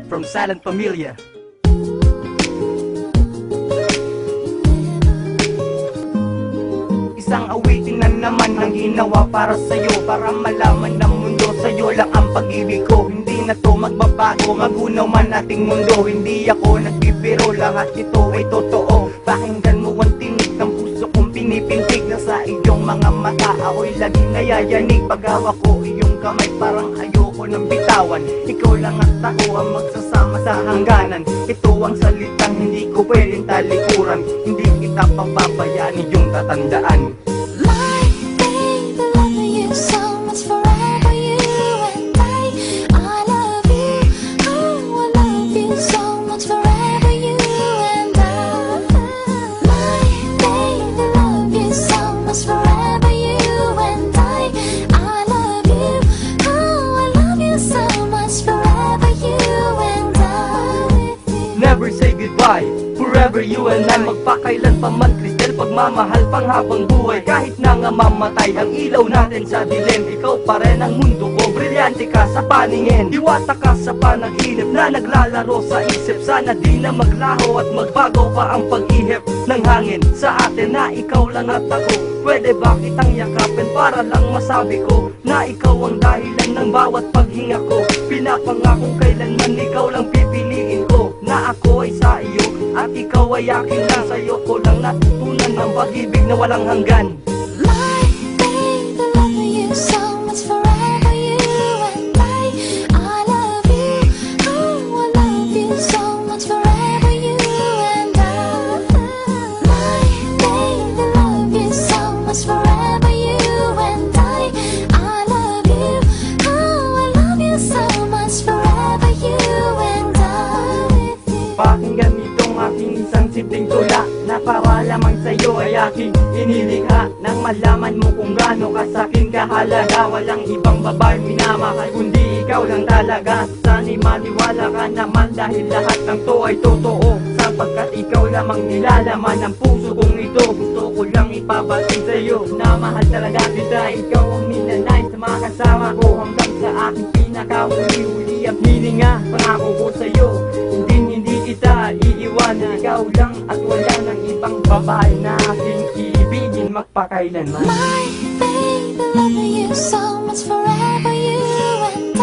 From Silent Familia. Isang awitin na naman ang ginawa para sa'yo, para malaman ng mundo sa'yo lang ang pag-ibig ko. Hindi na to magbabago, magunaw man ating mundo. Hindi ako nagbibiro, lahat ito ay totoo. Pakinggan mo ang tinig ng puso kong pinipintig na sa iyong mga mata. Ako'y laging nayayanig pag hawak ko iyong kamay, parang ayoko nang bitawan. Ikaw lang at ako ang magsasama sa hangganan. Ito ang salitang hindi ko pwedeng talikuran. Hindi kita papabayaan, iyong tatandaan. My baby, love you so much, forever you and I love you, oh, I love you so much, forever you and I. My baby, love you so much, forever you and I love you, oh, I love you so much, forever you and I. Never say goodbye, forever you and I. Magpakailan pa man, Cristel, pagmamahal pang habang buhay. Kahit na nga mamatay ang ilaw natin sa dilim, ikaw pa rin ang mundo ko, brilyante ka sa paningin. Diwata ka sa panaginip na naglalaro sa isip. Sana di na maglaho at magbago pa ang pag-ihip ng hangin sa atin na ikaw lang at ako. Pwede ba kitang yakapin para lang masabi ko na ikaw ang dahilan ng bawat paghinga ko. Pinapangakong kailanman ikaw lang pipiliin ko, na ako ay sa iyo at ikaw ay akin lang. Sa'yo ko lang natutunan ng pag-ibig na walang hanggan. My baby, love you so much, forever you and I love you, oh, I love you so much, forever you and I. My baby, love you so much, forever you and I love you, oh, I love you so much, forever you and I. Pakinggan itong aking isang simpleng tula na para lamang sa'yo ay aking inilikha. Nang malaman mo kung gaano ka sa'kin kahalaga, walang ibang babae minamahal kundi ikaw lang talaga. Sana'y maniwala ka naman dahil lahat ng to ay totoo, sapagkat ikaw lamang nilalaman ng puso kong ito. Gusto ko lang ipabatid sa'yo na mahal talaga kita. Ikaw ang ninanay sa mga kasama ko hanggang sa aking pinakahuli-huli ang hininga. Pangako ko sa'yo, hindi kita iiwanan. Ikaw lang at wala ng ibang babae na aking iibigin magpakailanman. My baby, love you so much, forever you and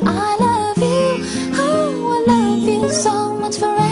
I love you, oh, I love you so much, forever.